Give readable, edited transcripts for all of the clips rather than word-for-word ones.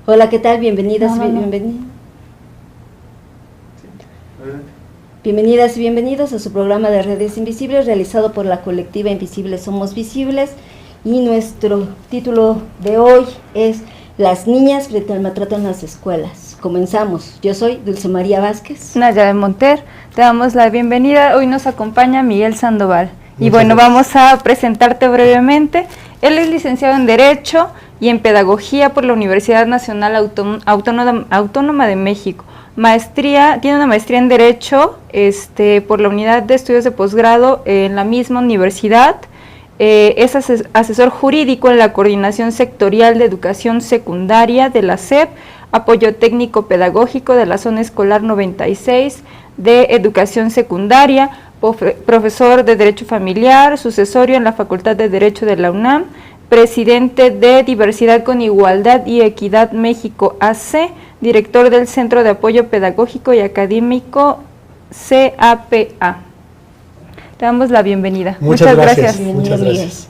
Hola, ¿qué tal? Bienvenidas y bienvenidos a su programa de Redes Invisibles realizado por la colectiva Invisibles Somos Visibles, y nuestro título de hoy es Las niñas frente al maltrato en las escuelas. Comenzamos. Yo soy Dulce María Vázquez. Naya de Monter, te damos la bienvenida. Hoy nos acompaña Miguel Sandoval. Y bueno, vamos a presentarte brevemente. Él es licenciado en Derecho y en Pedagogía por la Universidad Nacional Autónoma de México. Tiene una maestría en Derecho por la Unidad de Estudios de Posgrado en la misma universidad. Es asesor jurídico en la Coordinación Sectorial de Educación Secundaria de la SEP, apoyo técnico pedagógico de la Zona Escolar 96 de Educación Secundaria, profesor de Derecho Familiar, sucesorio en la Facultad de Derecho de la UNAM, presidente de Diversidad con Igualdad y Equidad México AC, director del Centro de Apoyo Pedagógico y Académico CAPA. Te damos la bienvenida. Muchas gracias. Muchas gracias.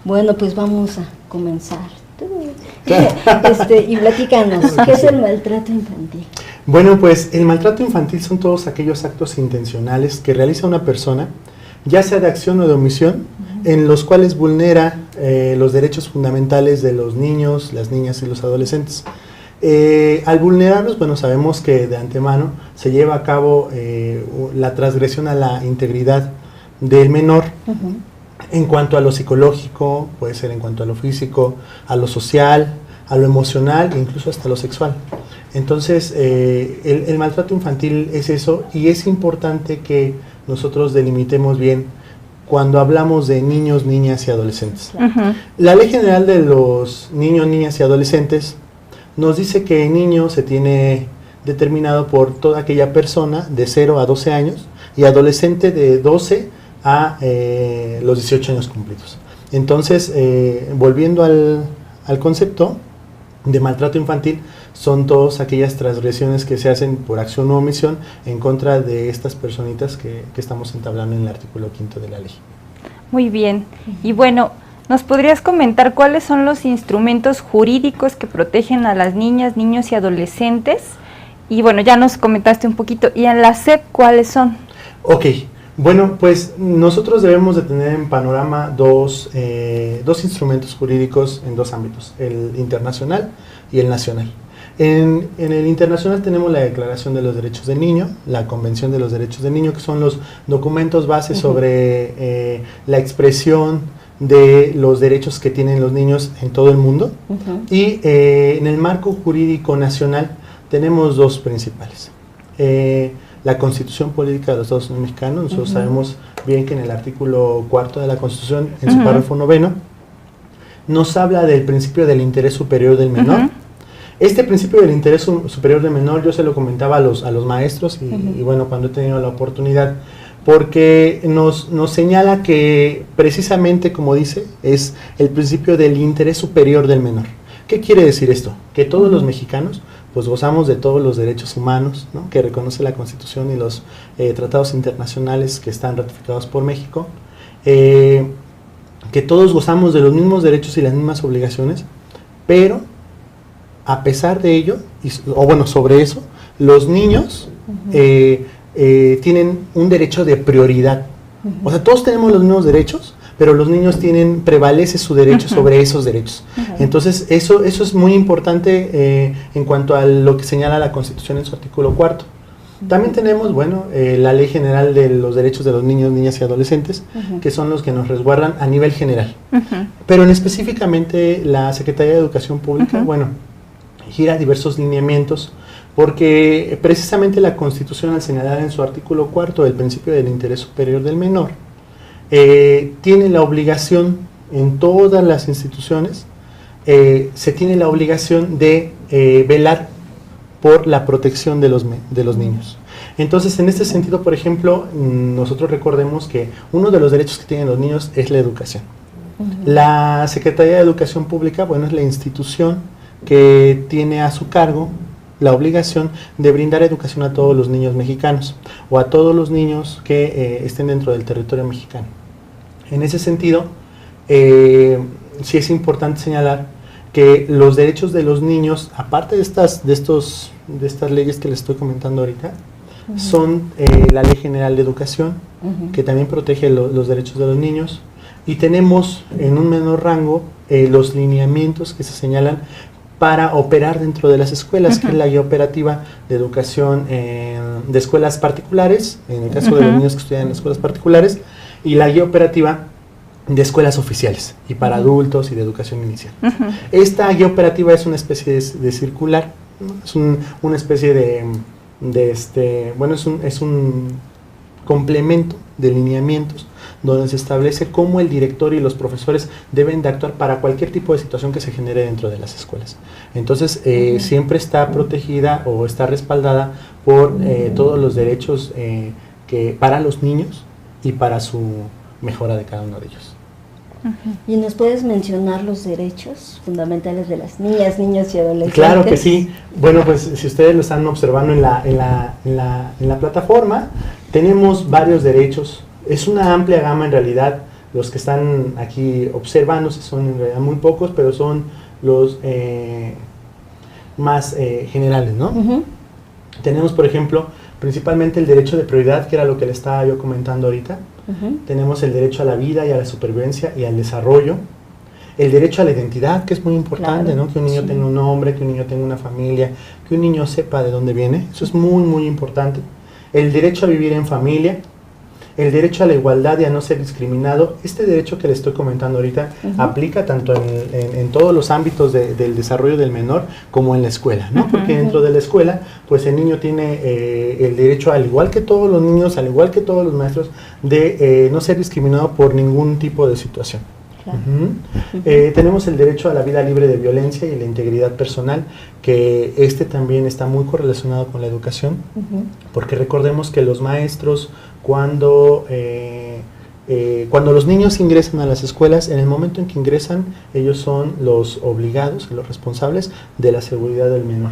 Bueno, pues vamos a comenzar. Y platícanos, ¿qué es el maltrato infantil? Bueno, pues el maltrato infantil son todos aquellos actos intencionales que realiza una persona, ya sea de acción o de omisión, en los cuales vulnera los derechos fundamentales de los niños, las niñas y los adolescentes. Al vulnerarlos, bueno, sabemos que de antemano se lleva a cabo la transgresión a la integridad del menor, en cuanto a lo psicológico, puede ser en cuanto a lo físico, a lo social, a lo emocional, incluso hasta lo sexual. Entonces, el maltrato infantil es eso, y es importante que nosotros delimitemos bien cuando hablamos de niños, niñas y adolescentes. La Ley General de los Niños, Niñas y Adolescentes nos dice que niño se tiene determinado por toda aquella persona de 0 a 12 años y adolescente de 12 a los 18 años cumplidos. Entonces, volviendo al concepto de maltrato infantil, son todas aquellas transgresiones que se hacen por acción u omisión en contra de estas personitas que estamos entablando en el artículo 5 de la ley. Muy bien. Y bueno, ¿nos podrías comentar cuáles son los instrumentos jurídicos que protegen a las niñas, niños y adolescentes? Y bueno, ya nos comentaste un poquito. ¿Y en la SEP cuáles son? Ok. Bueno, pues nosotros debemos de tener en panorama dos instrumentos jurídicos en dos ámbitos, el internacional y el nacional. En el internacional tenemos la Declaración de los Derechos del Niño, la Convención de los Derechos del Niño, que son los documentos base sobre la expresión de los derechos que tienen los niños en todo el mundo. Y en el marco jurídico nacional tenemos dos principales. La Constitución Política de los Estados Unidos Mexicanos. Nosotros sabemos bien que en el artículo 4 de la Constitución, en su párrafo 9, nos habla del principio del interés superior del menor. Este principio del interés superior del menor yo se lo comentaba a los maestros y bueno, cuando he tenido la oportunidad, porque nos señala que precisamente, como dice, es el principio del interés superior del menor. ¿Qué quiere decir esto? Que todos los mexicanos pues gozamos de todos los derechos humanos, ¿no?, que reconoce la Constitución y los tratados internacionales que están ratificados por México, que todos gozamos de los mismos derechos y las mismas obligaciones, pero a pesar de ello, sobre eso, los niños tienen un derecho de prioridad. O sea, todos tenemos los mismos derechos, pero los niños prevalece su derecho sobre esos derechos. Entonces, eso es muy importante en cuanto a lo que señala la Constitución en su artículo 4. También tenemos, la Ley General de los Derechos de los Niños, Niñas y Adolescentes, que son los que nos resguardan a nivel general. Pero específicamente la Secretaría de Educación Pública, gira diversos lineamientos, porque precisamente la Constitución, al señalar en su artículo 4 el principio del interés superior del menor, tiene la obligación en todas las instituciones, se tiene la obligación de velar por la protección de los niños. Entonces, en este sentido, por ejemplo, nosotros recordemos que uno de los derechos que tienen los niños es la educación. La Secretaría de Educación Pública, es la institución que tiene a su cargo la obligación de brindar educación a todos los niños mexicanos o a todos los niños que estén dentro del territorio mexicano. En ese sentido, sí es importante señalar que los derechos de los niños, aparte de estas leyes que les estoy comentando ahorita, son la Ley General de Educación, que también protege los derechos de los niños, y tenemos en un menor rango los lineamientos que se señalan para operar dentro de las escuelas, que es la guía operativa de educación de escuelas particulares, en el caso de los niños que estudian en escuelas particulares, y la guía operativa de escuelas oficiales y para adultos y de educación inicial. Esta guía operativa es una especie de circular, ¿no? Es una especie es un complemento de lineamientos donde se establece cómo el director y los profesores deben de actuar para cualquier tipo de situación que se genere dentro de las escuelas. Entonces, siempre está protegida o está respaldada por todos los derechos que para los niños y para su mejora de cada uno de ellos. ¿Y nos puedes mencionar los derechos fundamentales de las niñas, niños y adolescentes? Claro que sí. Bueno, pues si ustedes lo están observando en la plataforma, tenemos varios derechos. Es una amplia gama en realidad. Los que están aquí observándose son en realidad muy pocos, pero son los más generales, ¿no? Tenemos, por ejemplo, principalmente el derecho de prioridad, que era lo que le estaba yo comentando ahorita. Tenemos el derecho a la vida y a la supervivencia y al desarrollo. El derecho a la identidad, que es muy importante, ¿no? Que un niño tenga un nombre, que un niño tenga una familia, que un niño sepa de dónde viene. Eso es muy, muy importante. El derecho a vivir en familia. El derecho a la igualdad y a no ser discriminado. Este derecho que le estoy comentando ahorita aplica tanto en todos los ámbitos del desarrollo del menor como en la escuela, ¿no? Porque dentro de la escuela, pues el niño tiene el derecho, al igual que todos los niños, al igual que todos los maestros, de no ser discriminado por ningún tipo de situación. Claro. Tenemos el derecho a la vida libre de violencia y la integridad personal, que también está muy correlacionado con la educación, porque recordemos que los maestros, cuando los niños ingresan a las escuelas, en el momento en que ingresan, ellos son los obligados y los responsables de la seguridad del menor.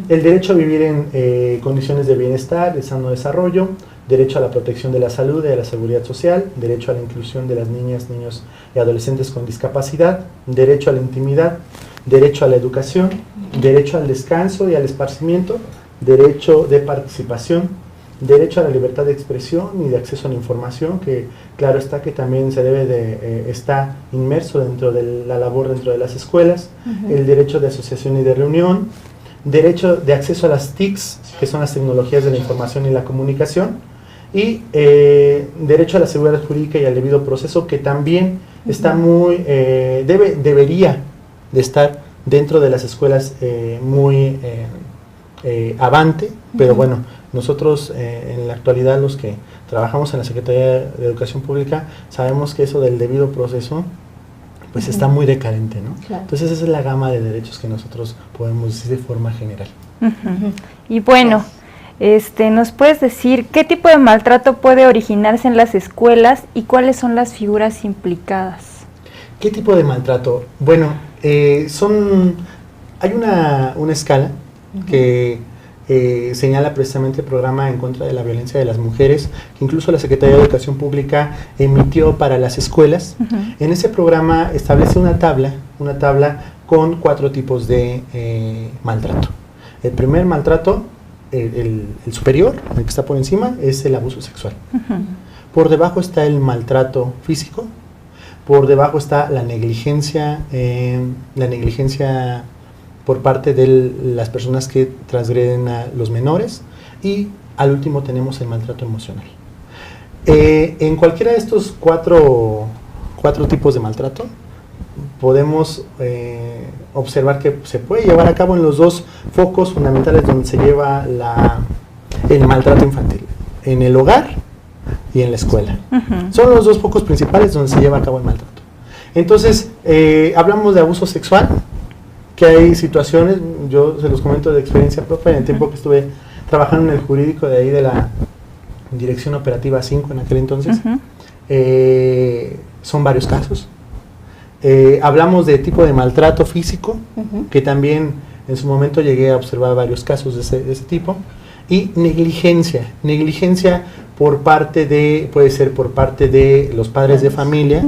El derecho a vivir en condiciones de bienestar, de sano desarrollo, derecho a la protección de la salud y a la seguridad social, derecho a la inclusión de las niñas, niños y adolescentes con discapacidad, derecho a la intimidad, derecho a la educación, derecho al descanso y al esparcimiento, derecho de participación, derecho a la libertad de expresión y de acceso a la información, que claro está que también se debe de está inmerso dentro de la labor dentro de las escuelas, el derecho de asociación y de reunión, derecho de acceso a las TICs, que son las tecnologías de la información y la comunicación, y derecho a la seguridad jurídica y al debido proceso, que también está muy debería de estar dentro de las escuelas muy avante, pero bueno, nosotros en la actualidad, los que trabajamos en la Secretaría de Educación Pública, sabemos que eso del debido proceso pues está muy decadente, ¿no? Claro. Entonces esa es la gama de derechos que nosotros podemos decir de forma general. Y bueno, ¿nos puedes decir qué tipo de maltrato puede originarse en las escuelas y cuáles son las figuras implicadas? ¿Qué tipo de maltrato? Bueno, hay una escala que señala precisamente el programa en contra de la violencia de las mujeres, que incluso la Secretaría de Educación Pública emitió para las escuelas. En ese programa establece una tabla con 4 tipos de maltrato. El primer maltrato, el superior, el que está por encima, es el abuso sexual. Por debajo está el maltrato físico, por debajo está la negligencia por parte de las personas que transgreden a los menores, y al último tenemos el maltrato emocional. En cualquiera de estos cuatro tipos de maltrato podemos observar que se puede llevar a cabo en los 2 focos fundamentales donde se lleva el maltrato infantil, en el hogar y en la escuela. Son los 2 focos principales donde se lleva a cabo el maltrato. Entonces, hablamos de abuso sexual, que hay situaciones, yo se los comento de experiencia propia, en el tiempo que estuve trabajando en el jurídico de ahí de la Dirección Operativa 5 en aquel entonces, son varios casos. Hablamos de tipo de maltrato físico, que también en su momento llegué a observar varios casos de ese tipo, y negligencia puede ser por parte de los padres de familia,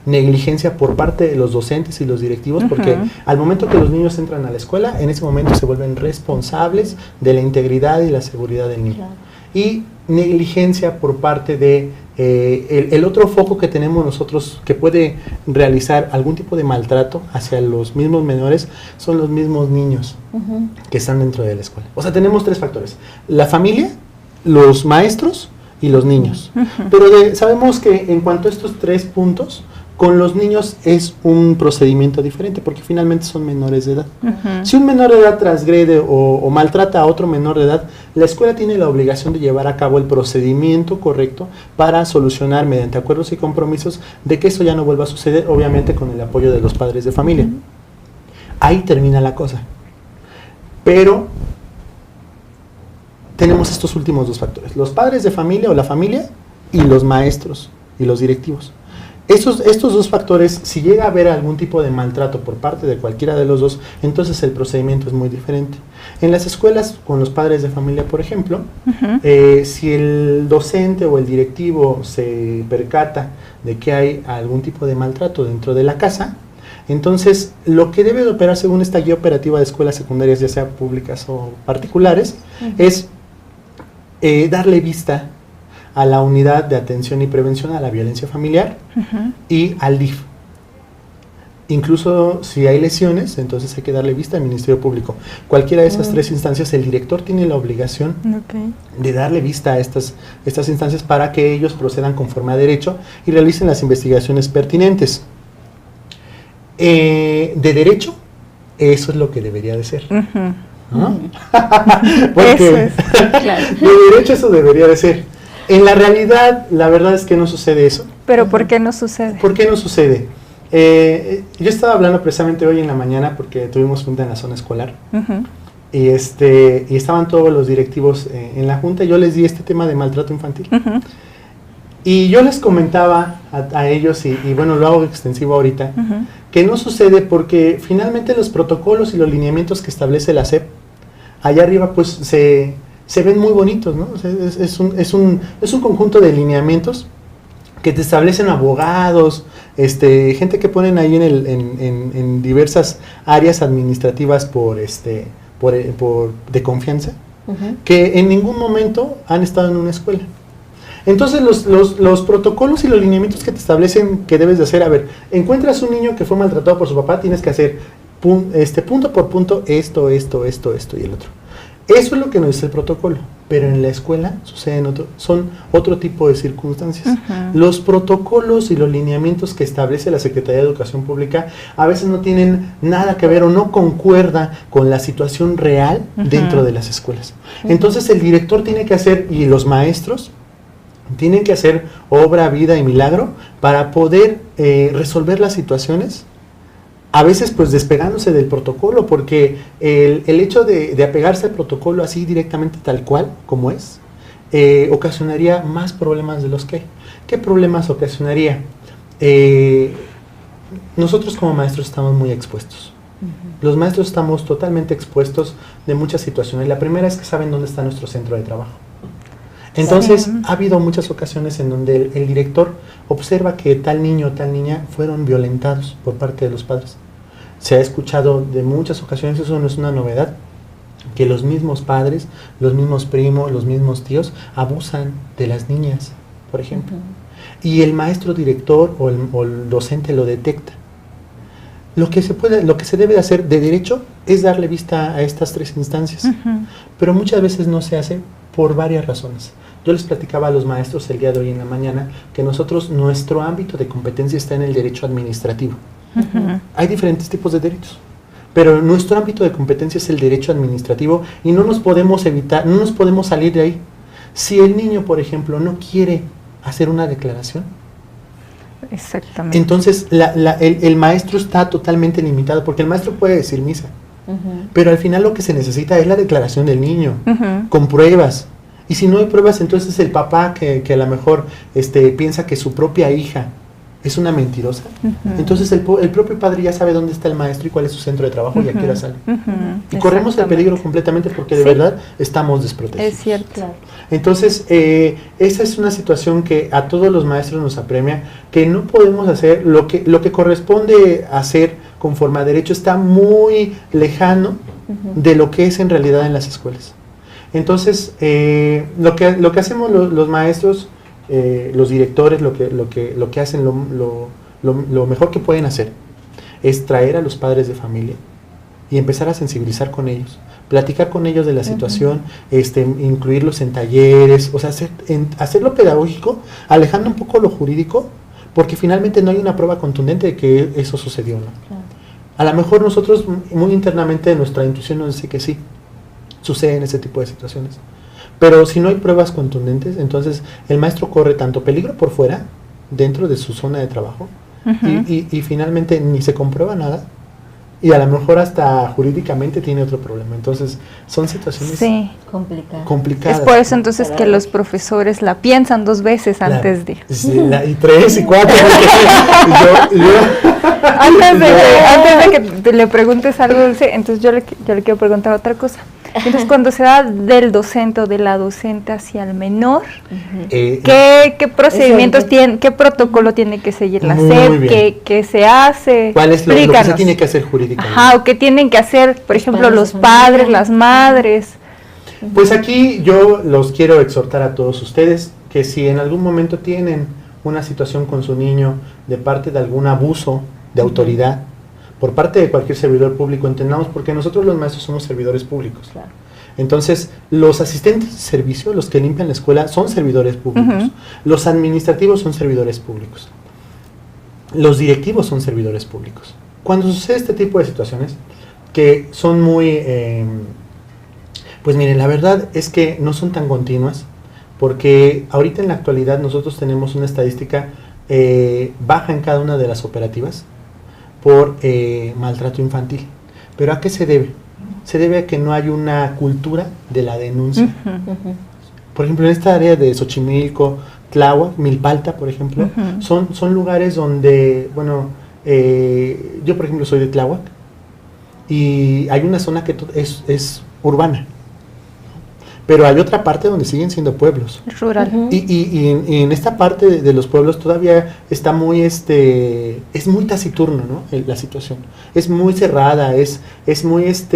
negligencia por parte de los docentes y los directivos, porque al momento que los niños entran a la escuela, en ese momento se vuelven responsables de la integridad y la seguridad del niño. Claro. Y negligencia por parte de el otro foco que tenemos nosotros que puede realizar algún tipo de maltrato hacia los mismos menores son los mismos niños que están dentro de la escuela. O sea, tenemos 3 factores: la familia, los maestros y los niños. Pero sabemos que en cuanto a estos 3 puntos, con los niños es un procedimiento diferente, porque finalmente son menores de edad. Si un menor de edad transgrede o maltrata a otro menor de edad, la escuela tiene la obligación de llevar a cabo el procedimiento correcto para solucionar mediante acuerdos y compromisos de que eso ya no vuelva a suceder, obviamente con el apoyo de los padres de familia. Ahí termina la cosa. Pero tenemos estos últimos 2 factores: los padres de familia o la familia y los maestros y los directivos. Estos 2 factores, si llega a haber algún tipo de maltrato por parte de cualquiera de los 2, entonces el procedimiento es muy diferente. En las escuelas, con los padres de familia, por ejemplo, si el docente o el directivo se percata de que hay algún tipo de maltrato dentro de la casa, entonces lo que debe de operar según esta guía operativa de escuelas secundarias, ya sea públicas o particulares, es darle vista a la Unidad de Atención y Prevención a la Violencia Familiar y al DIF. Incluso si hay lesiones, entonces hay que darle vista al Ministerio Público. Cualquiera de esas 3 instancias, el director tiene la obligación de darle vista a estas instancias para que ellos procedan conforme a derecho y realicen las investigaciones pertinentes. De derecho, eso es lo que debería de ser. ¿No? Porque de derecho eso debería de ser. En la realidad, la verdad es que no sucede eso. ¿Pero por qué no sucede? ¿Por qué no sucede? Yo estaba hablando precisamente hoy en la mañana porque tuvimos junta en la zona escolar y estaban todos los directivos en la junta y yo les di este tema de maltrato infantil. Y yo les comentaba a ellos, y bueno, lo hago extensivo ahorita, que no sucede porque finalmente los protocolos y los lineamientos que establece la SEP, allá arriba pues se ven muy bonitos, ¿no? O sea, es un conjunto de lineamientos que te establecen abogados, gente que ponen ahí en diversas áreas administrativas de confianza, que en ningún momento han estado en una escuela. Entonces los protocolos y los lineamientos que te establecen que debes de hacer: a ver, encuentras un niño que fue maltratado por su papá, tienes que hacer punto por punto esto y el otro. Eso es lo que nos dice el protocolo, pero en la escuela son otro tipo de circunstancias. Los protocolos y los lineamientos que establece la Secretaría de Educación Pública a veces no tienen nada que ver o no concuerda con la situación real dentro de las escuelas. Entonces el director tiene que hacer, y los maestros tienen que hacer obra, vida y milagro para poder resolver las situaciones, a veces pues despegándose del protocolo, porque el hecho de apegarse al protocolo así directamente tal cual como es, ocasionaría más problemas de los que hay. ¿Qué problemas ocasionaría? Nosotros como maestros estamos muy expuestos. Los maestros estamos totalmente expuestos de muchas situaciones. La primera es que saben dónde está nuestro centro de trabajo. Entonces, ha habido muchas ocasiones en donde el director observa que tal niño o tal niña fueron violentados por parte de los padres. Se ha escuchado de muchas ocasiones, eso no es una novedad, que los mismos padres, los mismos primos, los mismos tíos abusan de las niñas, por ejemplo. Y el maestro director o el docente lo detecta. Lo que se debe de hacer de derecho es darle vista a estas 3 instancias, pero muchas veces no se hace por varias razones. Yo les platicaba a los maestros el día de hoy en la mañana que nuestro ámbito de competencia está en el derecho administrativo. Hay diferentes tipos de derechos, pero nuestro ámbito de competencia es el derecho administrativo y no nos podemos salir de ahí. Si el niño, por ejemplo, no quiere hacer una declaración, exactamente, entonces el maestro está totalmente limitado, porque el maestro puede decir misa, pero al final lo que se necesita es la declaración del niño, con pruebas. Y si no hay pruebas, entonces el papá que a lo mejor piensa que su propia hija es una mentirosa, entonces el propio padre ya sabe dónde está el maestro y cuál es su centro de trabajo y a qué hora sale. Y corremos el peligro completamente porque de verdad estamos desprotegidos. Es cierto. Claro. Entonces, esa es una situación que a todos los maestros nos apremia, que no podemos hacer lo que corresponde hacer conforme a derecho, está muy lejano de lo que es en realidad en las escuelas. Entonces, lo que hacemos los maestros, los directores, lo que hacen, lo mejor que pueden hacer es traer a los padres de familia y empezar a sensibilizar con ellos, platicar con ellos de la situación, incluirlos en talleres, o sea, hacerlo pedagógico, alejando un poco lo jurídico, porque finalmente no hay una prueba contundente de que eso sucedió, ¿no? Claro. A lo mejor nosotros muy internamente nuestra intuición nos dice que sí, suceden ese tipo de situaciones. Pero si no hay pruebas contundentes, entonces el maestro corre tanto peligro por fuera, dentro de su zona de trabajo, y finalmente ni se comprueba nada, y a lo mejor hasta jurídicamente tiene otro problema. Entonces son situaciones complicadas. Es por eso entonces que los profesores la piensan 2 veces antes de... Sí, y 3 y 4. Antes de que le preguntes algo, Dulce, entonces yo le quiero preguntar otra cosa. Entonces, cuando se da del docente o de la docente hacia el menor, ¿qué procedimientos tiene, qué protocolo tiene que seguir la SEP, qué se hace? ¿Cuál es lo que se tiene que hacer jurídicamente? Ajá, o qué tienen que hacer, por ejemplo, los padres, las madres. Pues aquí yo los quiero exhortar a todos ustedes que si en algún momento tienen una situación con su niño de parte de algún abuso de autoridad, por parte de cualquier servidor público, entendamos, porque nosotros los maestros somos servidores públicos. Claro. Entonces, los asistentes de servicio, los que limpian la escuela, son servidores públicos. Los administrativos son servidores públicos. Los directivos son servidores públicos. Cuando sucede este tipo de situaciones, que son muy... pues miren, la verdad es que no son tan continuas, porque ahorita en la actualidad nosotros tenemos una estadística baja en cada una de las operativas por maltrato infantil. ¿Pero a qué se debe? Se debe a que no hay una cultura de la denuncia. Por ejemplo, en esta área de Xochimilco, Tláhuac, Milpalta, por ejemplo, son lugares donde, bueno, yo por ejemplo soy de Tláhuac, y hay una zona que es urbana, pero hay otra parte donde siguen siendo pueblos. Rural. Y en esta parte de los pueblos todavía está muy, es muy taciturno, ¿no? La situación. Es muy cerrada, es muy, es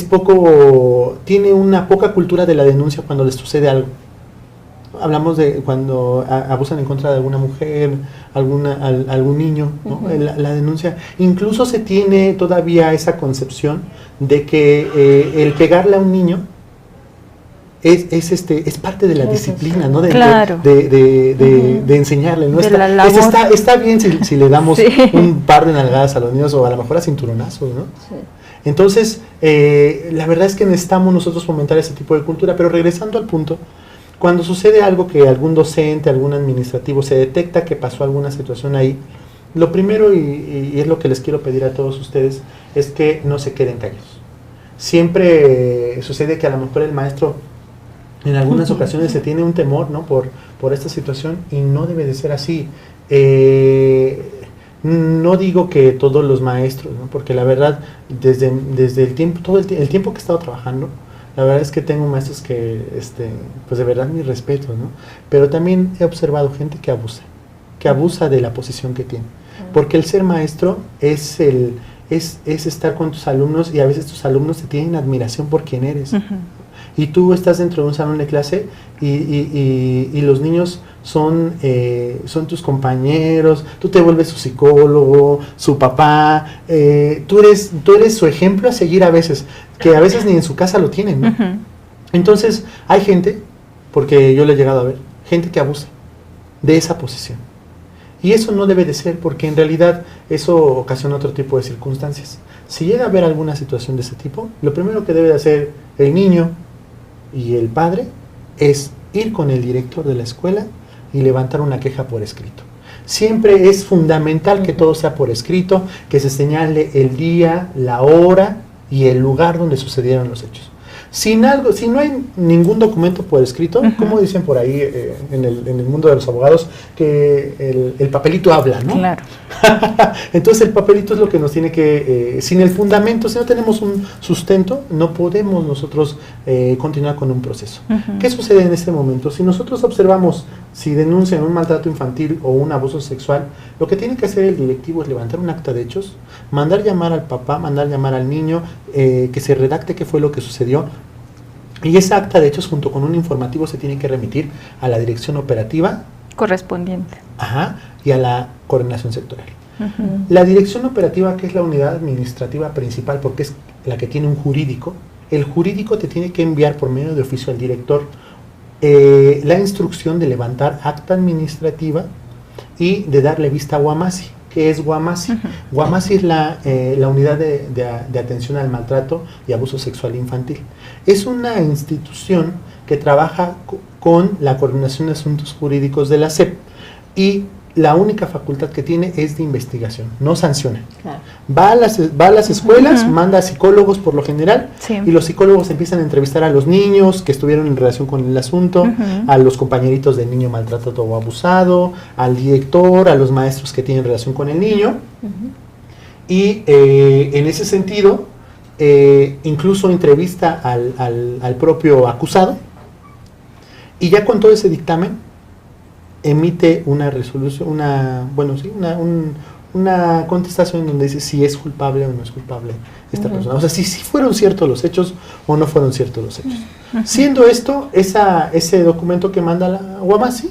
poco, tiene una poca cultura de la denuncia cuando les sucede algo. Hablamos de cuando abusan en contra de alguna mujer, algún niño, ¿no? La denuncia. Incluso se tiene todavía esa concepción de que el pegarle a un niño es parte de la disciplina, ¿no? De enseñarle, ¿no? Está bien si le damos un par de nalgadas a los niños, o a lo mejor a cinturonazos, ¿no? Sí. Entonces, la verdad es que necesitamos nosotros fomentar ese tipo de cultura, pero regresando al punto, cuando sucede algo que algún docente, algún administrativo se detecta que pasó alguna situación ahí, lo primero, y es lo que les quiero pedir a todos ustedes, es que no se queden callados. Siempre sucede que a lo mejor el maestro en algunas ocasiones se tiene un temor, ¿no? por esta situación, y no debe de ser así. No digo que todos los maestros, ¿no? Porque la verdad, desde el tiempo, todo el tiempo que he estado trabajando, la verdad es que tengo maestros que, pues de verdad mi respeto, ¿no? Pero también he observado gente que abusa de la posición que tiene. Porque el ser maestro es estar con tus alumnos, y a veces tus alumnos te tienen admiración por quién eres. Y tú estás dentro de un salón de clase y los niños son tus compañeros, tú te vuelves su psicólogo, su papá, tú eres su ejemplo a seguir a veces, que a veces ni en su casa lo tienen, ¿no? Entonces hay gente, porque yo lo he llegado a ver, gente que abusa de esa posición. Y eso no debe de ser, porque en realidad eso ocasiona otro tipo de circunstancias. Si llega a haber alguna situación de ese tipo, lo primero que debe de hacer el niño y el padre es ir con el director de la escuela y levantar una queja por escrito. Siempre es fundamental que todo sea por escrito, que se señale el día, la hora y el lugar donde sucedieron los hechos. Si no hay ningún documento por escrito, como dicen por ahí en el mundo de los abogados, que el papelito habla, ¿no? Claro. Entonces el papelito es lo que nos tiene que, sin el fundamento, si no tenemos un sustento, no podemos nosotros continuar con un proceso. ¿Qué sucede en este momento? Si nosotros observamos, si denuncian un maltrato infantil o un abuso sexual, lo que tiene que hacer el directivo es levantar un acta de hechos, mandar llamar al papá, mandar llamar al niño, que se redacte qué fue lo que sucedió. Y esa acta de hechos junto con un informativo se tiene que remitir a la dirección operativa correspondiente. Y a la coordinación sectorial. La dirección operativa, que es la unidad administrativa principal, porque es la que tiene un jurídico, el jurídico te tiene que enviar por medio de oficio al director la instrucción de levantar acta administrativa y de darle vista a Guamasi. ¿Qué es Guamasi? Guamasi es la unidad de atención al maltrato y abuso sexual infantil. Es una institución que trabaja con la coordinación de asuntos jurídicos de la SEP y la única facultad que tiene es de investigación, no sanciona. Claro. Va a las escuelas, manda a psicólogos por lo general, y los psicólogos empiezan a entrevistar a los niños que estuvieron en relación con el asunto, a los compañeritos del niño maltratado o abusado, al director, a los maestros que tienen relación con el niño, y en ese sentido, incluso entrevista al propio acusado, y ya con todo ese dictamen, emite una resolución, una contestación en donde dice si es culpable o no es culpable esta persona. O sea, si fueron ciertos los hechos o no fueron ciertos los hechos. Siendo esto, ese documento que manda la Guamasi,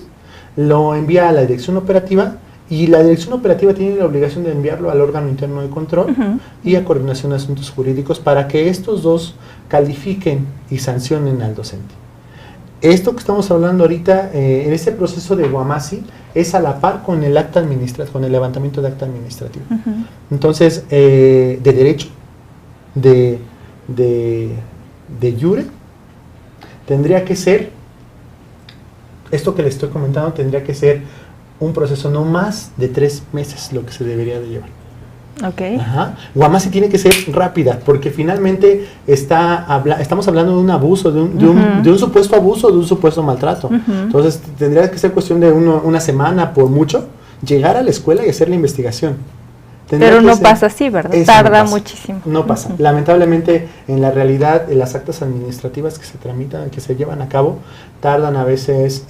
lo envía a la dirección operativa, y la dirección operativa tiene la obligación de enviarlo al órgano interno de control y a coordinación de asuntos jurídicos para que estos dos califiquen y sancionen al docente. Esto que estamos hablando ahorita, en este proceso de Guamasi, es a la par con el acta administrativa, con el levantamiento de acta administrativa. Entonces, de derecho, de jure, tendría que ser, esto que les estoy comentando, tendría que ser un proceso no más de 3 meses lo que se debería de llevar. Okay. Guamasi tiene que ser rápida, porque finalmente estamos hablando de un abuso, de un supuesto abuso, de un supuesto maltrato. Entonces tendría que ser cuestión de una semana, por mucho, llegar a la escuela y hacer la investigación. Pero no pasa así, ¿verdad? Tarda muchísimo. No pasa. Lamentablemente, en la realidad, las actas administrativas que se tramitan, que se llevan a cabo, tardan a veces.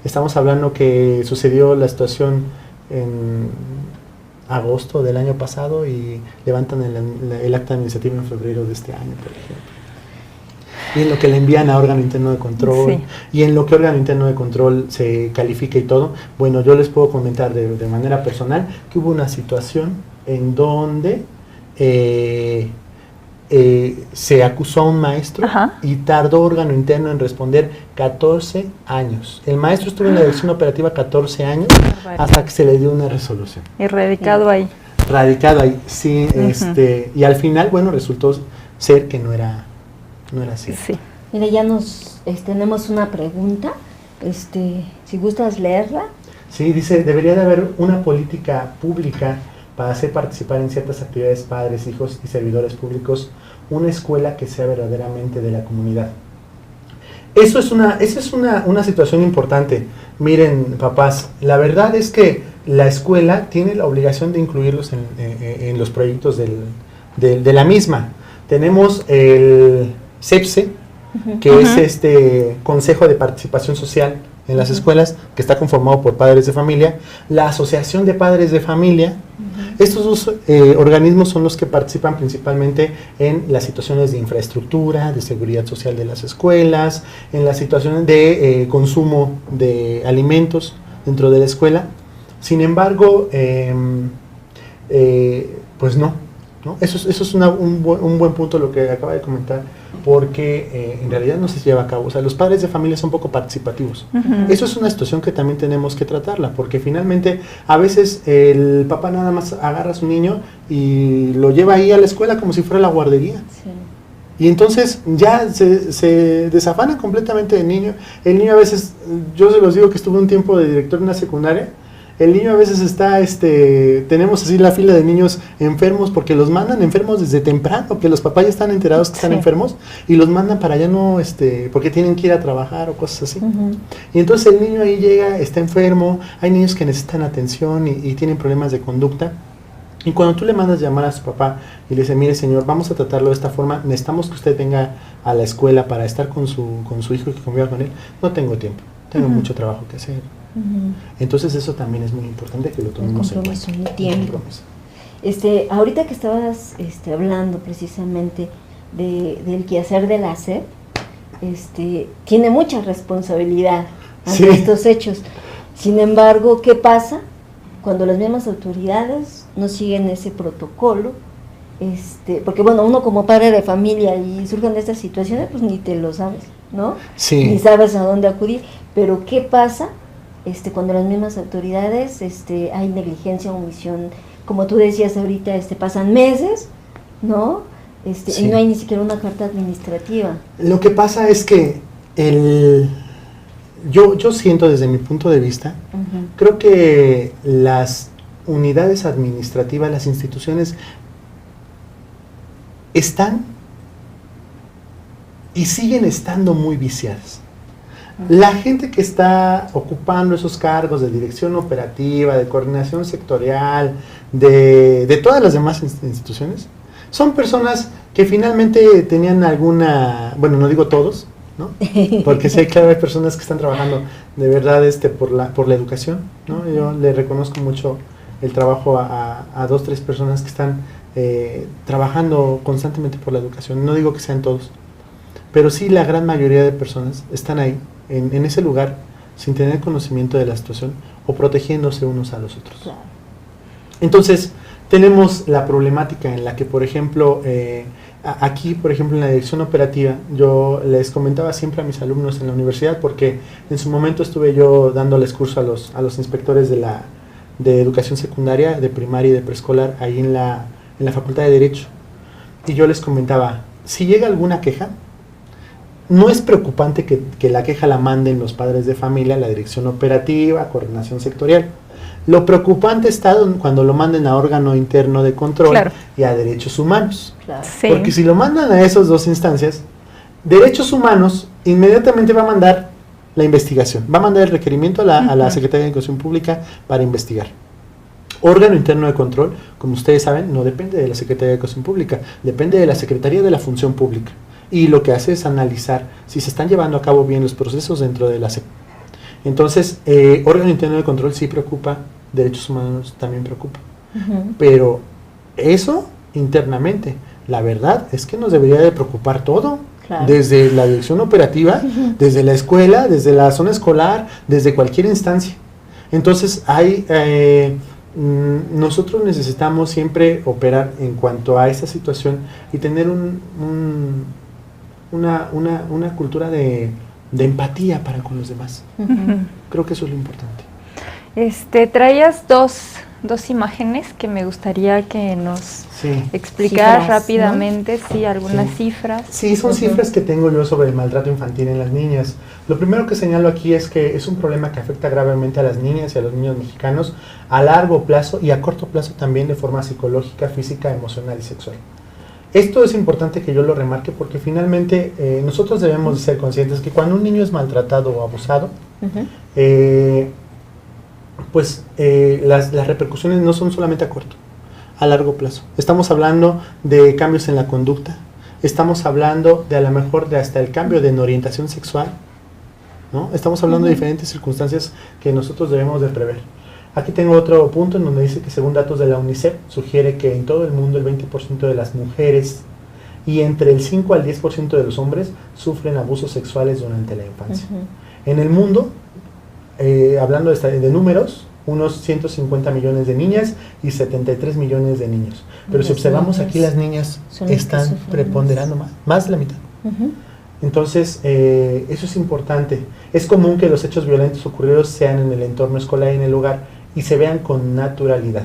Estamos hablando que sucedió la situación en agosto del año pasado y levantan el acta administrativa en febrero de este año, por ejemplo. Y en lo que le envían a órgano interno de control, y en lo que órgano interno de control se califica y todo, bueno, yo les puedo comentar de manera personal que hubo una situación en donde se acusó a un maestro y tardó órgano interno en responder 14 años. El maestro estuvo en la dirección operativa 14 años hasta que se le dio una resolución. Y radicado ahí. Radicado ahí, sí. Y al final, bueno, resultó ser que no era así. Sí. Mira, ya tenemos una pregunta. Si gustas leerla. Sí, dice, debería de haber una política pública para hacer participar en ciertas actividades padres, hijos y servidores públicos, una escuela que sea verdaderamente de la comunidad. Esa es una situación importante. Miren, papás, la verdad es que la escuela tiene la obligación de incluirlos en los proyectos de la misma. Tenemos el CEPSE, que es este Consejo de Participación Social en las escuelas, que está conformado por padres de familia, la Asociación de Padres de Familia. Estos dos organismos son los que participan principalmente en las situaciones de infraestructura, de seguridad social de las escuelas, en las situaciones de consumo de alimentos dentro de la escuela. Sin embargo, pues no. Eso es un buen punto lo que acaba de comentar, porque en realidad no se lleva a cabo. O sea, los padres de familia son poco participativos. Eso es una situación que también tenemos que tratarla, porque finalmente a veces el papá nada más agarra a su niño y lo lleva ahí a la escuela como si fuera la guardería. Sí. Y entonces ya se desafana completamente del niño. El niño a veces, yo se los digo que estuve un tiempo de director en una secundaria, El niño a veces está, tenemos así la fila de niños enfermos porque los mandan enfermos desde temprano, que los papás ya están enterados que están enfermos y los mandan para allá no, porque tienen que ir a trabajar o cosas así. Y entonces el niño ahí llega, está enfermo, hay niños que necesitan atención y tienen problemas de conducta. Y cuando tú le mandas llamar a su papá y le dices, mire señor, vamos a tratarlo de esta forma, necesitamos que usted venga a la escuela para estar con su hijo y que conviva con él, no tengo tiempo, tengo mucho trabajo que hacer. Entonces eso también es muy importante que lo tomemos en cuenta. El tiempo. Ahorita que estabas hablando precisamente del quehacer de la SEP, tiene mucha responsabilidad ante estos hechos. Sin embargo, ¿qué pasa cuando las mismas autoridades no siguen ese protocolo? Porque bueno, uno como padre de familia y surgen de estas situaciones, pues ni te lo sabes, ¿no? Sí. Ni sabes a dónde acudir. Pero ¿qué pasa cuando las mismas autoridades hay negligencia, omisión? Como tú decías ahorita, pasan meses, ¿no? Y no hay ni siquiera una carta administrativa. Lo que pasa es que yo siento desde mi punto de vista, creo que las unidades administrativas, las instituciones están y siguen estando muy viciadas. La gente que está ocupando esos cargos de dirección operativa, de coordinación sectorial, de todas las demás instituciones, son personas que finalmente tenían alguna, bueno, no digo todos, ¿no? Porque sí, claro, hay personas que están trabajando de verdad por la educación, ¿no? Yo le reconozco mucho el trabajo a 2, 3 personas que están trabajando constantemente por la educación. No digo que sean todos, pero sí la gran mayoría de personas están ahí, en ese lugar, sin tener conocimiento de la situación o protegiéndose unos a los otros. Claro. Entonces, tenemos la problemática en la que, por ejemplo, aquí, por ejemplo, en la dirección operativa, yo les comentaba siempre a mis alumnos en la universidad, porque en su momento estuve yo dándoles curso a los inspectores de educación secundaria, de primaria y de preescolar, ahí en la Facultad de Derecho. Y yo les comentaba, si llega alguna queja, no es preocupante que la queja la manden los padres de familia, la dirección operativa, coordinación sectorial. Lo preocupante está cuando lo manden a órgano interno de control y a derechos humanos. Claro. Sí. Porque si lo mandan a esas 2 instancias, derechos humanos inmediatamente va a mandar la investigación, va a mandar el requerimiento a la Secretaría de Educación Pública para investigar. Órgano interno de control, como ustedes saben, no depende de la Secretaría de Educación Pública, depende de la Secretaría de la Función Pública. Y lo que hace es analizar si se están llevando a cabo bien los procesos dentro de la SEP. Entonces, órgano interno de control sí preocupa, derechos humanos también preocupa. Pero eso internamente, la verdad es que nos debería de preocupar todo. Claro. Desde la dirección operativa, desde la escuela, desde la zona escolar, desde cualquier instancia. Entonces, nosotros necesitamos siempre operar en cuanto a esta situación y tener una cultura de empatía para con los demás. Creo que eso es lo importante. Traías dos imágenes que me gustaría que nos explicaras rápidamente, ¿no? Algunas cifras. Sí, son cifras que tengo yo sobre el maltrato infantil en las niñas. Lo primero que señalo aquí es que es un problema que afecta gravemente a las niñas y a los niños mexicanos a largo plazo y a corto plazo también de forma psicológica, física, emocional y sexual. Esto es importante que yo lo remarque porque finalmente nosotros debemos de ser conscientes que cuando un niño es maltratado o abusado, las repercusiones no son solamente a corto, a largo plazo. Estamos hablando de cambios en la conducta, estamos hablando de a lo mejor de hasta el cambio de orientación sexual, ¿no? Estamos hablando de diferentes circunstancias que nosotros debemos de prever. Aquí tengo otro punto en donde dice que según datos de la UNICEF sugiere que en todo el mundo el 20% de las mujeres y entre el 5 al 10% de los hombres sufren abusos sexuales durante la infancia. En el mundo, hablando de números, unos 150 millones de niñas y 73 millones de niños. Pero si observamos aquí, las niñas están preponderando más de la mitad. Entonces, eso es importante. Es común que los hechos violentos ocurridos sean en el entorno escolar y en el hogar y se vean con naturalidad.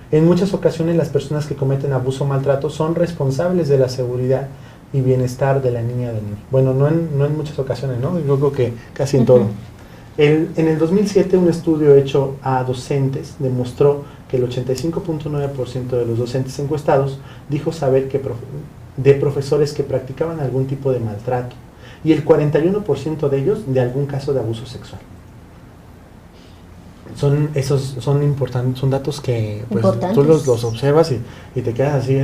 En muchas ocasiones las personas que cometen abuso o maltrato son responsables de la seguridad y bienestar de la niña o del niño. Bueno, no en muchas ocasiones, ¿no? Yo creo que casi en todo. En el 2007 un estudio hecho a docentes demostró que el 85.9% de los docentes encuestados dijo saber de profesores que practicaban algún tipo de maltrato y el 41% de ellos de algún caso de abuso sexual. Son importantes, son datos que pues, tú los observas y te quedas así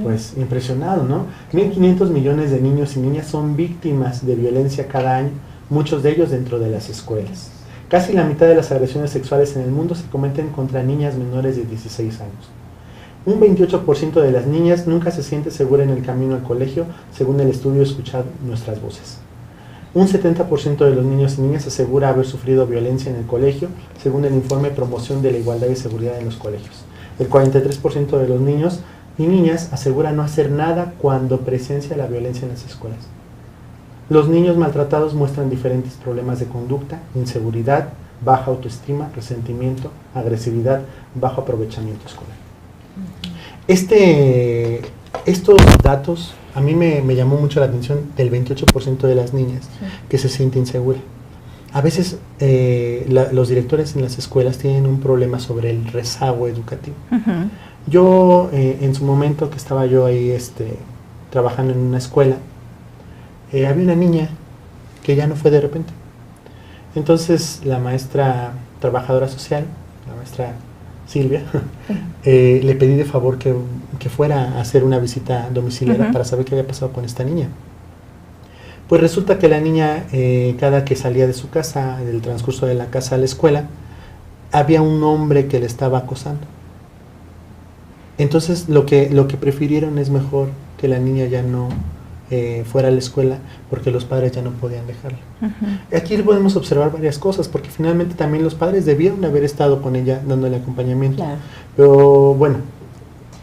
pues impresionado, ¿no? 1.500 millones de niños y niñas son víctimas de violencia cada año, muchos de ellos dentro de las escuelas. Casi la mitad de las agresiones sexuales en el mundo se cometen contra niñas menores de 16 años. Un 28% de las niñas nunca se siente segura en el camino al colegio, según el estudio Escuchar Nuestras Voces. Un 70% de los niños y niñas asegura haber sufrido violencia en el colegio, según el informe Promoción de la Igualdad y Seguridad en los Colegios. El 43% de los niños y niñas asegura no hacer nada cuando presencia la violencia en las escuelas. Los niños maltratados muestran diferentes problemas de conducta, inseguridad, baja autoestima, resentimiento, agresividad, bajo aprovechamiento escolar. Estos datos a mí me llamó mucho la atención del 28% de las niñas que se siente insegura. A veces los directores en las escuelas tienen un problema sobre el rezago educativo. Yo, en su momento que estaba yo ahí trabajando en una escuela, había una niña que ya no fue de repente. Entonces la maestra trabajadora social, la maestra Silvia, le pedí de favor que fuera a hacer una visita domiciliaria para saber qué había pasado con esta niña. Pues resulta que la niña, cada que salía de su casa, del transcurso de la casa a la escuela, había un hombre que le estaba acosando. Entonces lo que prefirieron es mejor que la niña ya no fuera a la escuela, porque los padres ya no podían dejarla. Aquí podemos observar varias cosas, porque finalmente también los padres debieron haber estado con ella dándole acompañamiento. Claro. Pero bueno,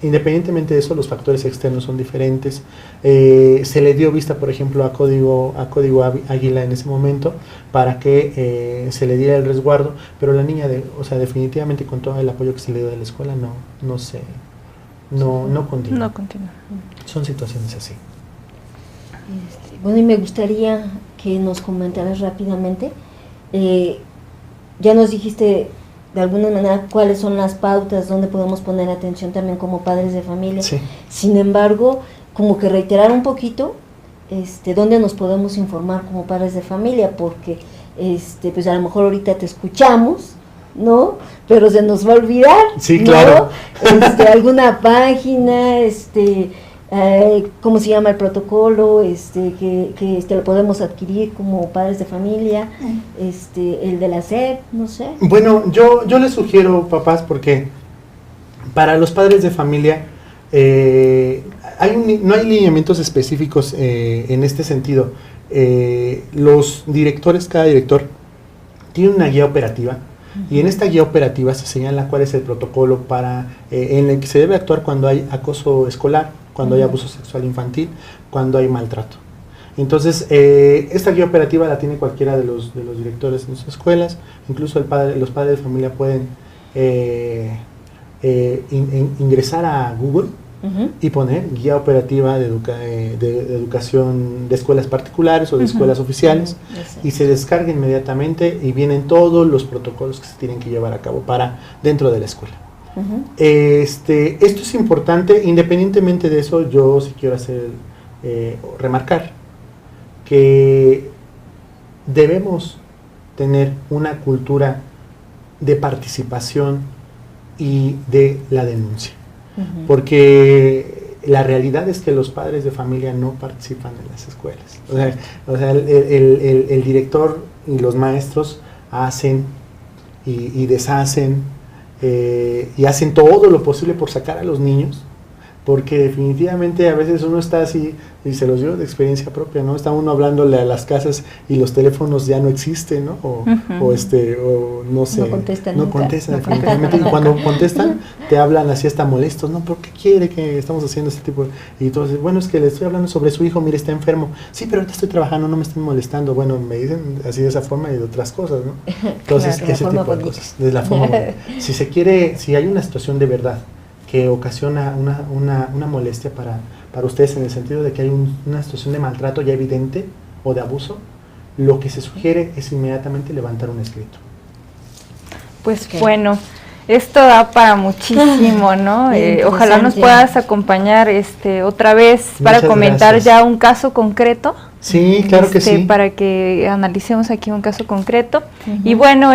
independientemente de eso, los factores externos son diferentes. Se le dio vista, por ejemplo, a Código Águila en ese momento para que se le diera el resguardo, pero la niña, definitivamente con todo el apoyo que se le dio de la escuela, no continúa. No continúa. Son situaciones así. Bueno, y me gustaría que nos comentaras rápidamente, ya nos dijiste de alguna manera cuáles son las pautas, donde podemos poner atención también como padres de familia. Sí. Sin embargo, como que reiterar un poquito dónde nos podemos informar como padres de familia, porque pues a lo mejor ahorita te escuchamos, ¿no? Pero se nos va a olvidar. Sí, ¿no? claro. Alguna página, cómo se llama el protocolo, que lo podemos adquirir como padres de familia, el de la SEP, no sé. Bueno, yo les sugiero, papás, porque para los padres de familia no hay lineamientos específicos en este sentido. Los directores, cada director tiene una guía operativa. Y en esta guía operativa se señala cuál es el protocolo en el que se debe actuar cuando hay acoso escolar, cuando hay abuso sexual infantil, cuando hay maltrato. Entonces, esta guía operativa la tiene cualquiera de los directores de sus escuelas, incluso los padres de familia pueden ingresar a Google y poner guía operativa de educación de escuelas particulares o de escuelas oficiales, y se descarga inmediatamente y vienen todos los protocolos que se tienen que llevar a cabo para dentro de la escuela. Esto es importante. Independientemente de eso, yo sí quiero remarcar que debemos tener una cultura de participación y de la denuncia. Porque la realidad es que los padres de familia no participan en las escuelas. O sea, el director y los maestros hacen y deshacen y hacen todo lo posible por sacar a los niños, porque definitivamente a veces uno está así, y se los digo de experiencia propia, ¿no? Está uno hablándole a las casas y los teléfonos ya no existen, ¿no? O no sé, no contestan definitivamente, y cuando contestan te hablan así hasta molestos, ¿no? ¿Por qué quiere que estamos haciendo este tipo? Y entonces, bueno, es que le estoy hablando sobre su hijo, mire, está enfermo. Sí, pero ahorita estoy trabajando, no me estén molestando. Bueno, me dicen así de esa forma y de otras cosas, ¿no? Entonces, claro, ese tipo de cosas, de la forma si hay una situación de verdad que ocasiona una molestia para ustedes, en el sentido de que hay una situación de maltrato ya evidente o de abuso, lo que se sugiere es inmediatamente levantar un escrito. Pues Ok. bueno, esto da para muchísimo, ¿no? Ojalá nos Interesante. puedas acompañar otra vez para Muchas comentar gracias. ya un caso concreto. Sí, claro que sí. Para que analicemos aquí un caso concreto. Ujú. Y bueno,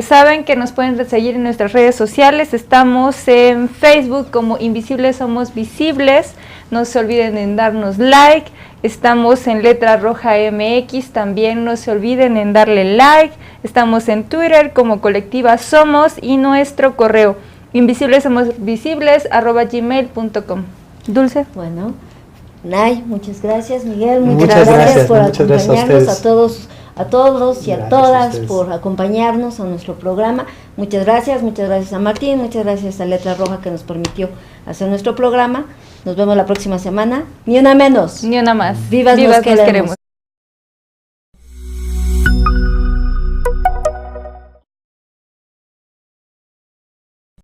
saben que nos pueden seguir en nuestras redes sociales. Estamos en Facebook como Invisibles Somos Visibles. No se olviden en darnos like. Estamos en Letra Roja MX. También no se olviden en darle like. Estamos en Twitter como Colectiva Somos y nuestro correo invisiblesomosvisibles@gmail.com. Dulce. Bueno, Nay, muchas gracias, Miguel, muchas Muchas gracias por muchas gracias a acompañarnos, ustedes. a todos y a Gracias a todas ustedes. por acompañarnos a nuestro programa. Muchas gracias a Martín, muchas gracias a Letra Roja que nos permitió hacer nuestro programa. Nos vemos la próxima semana. Ni una menos. Ni una más. Vivas nos queremos.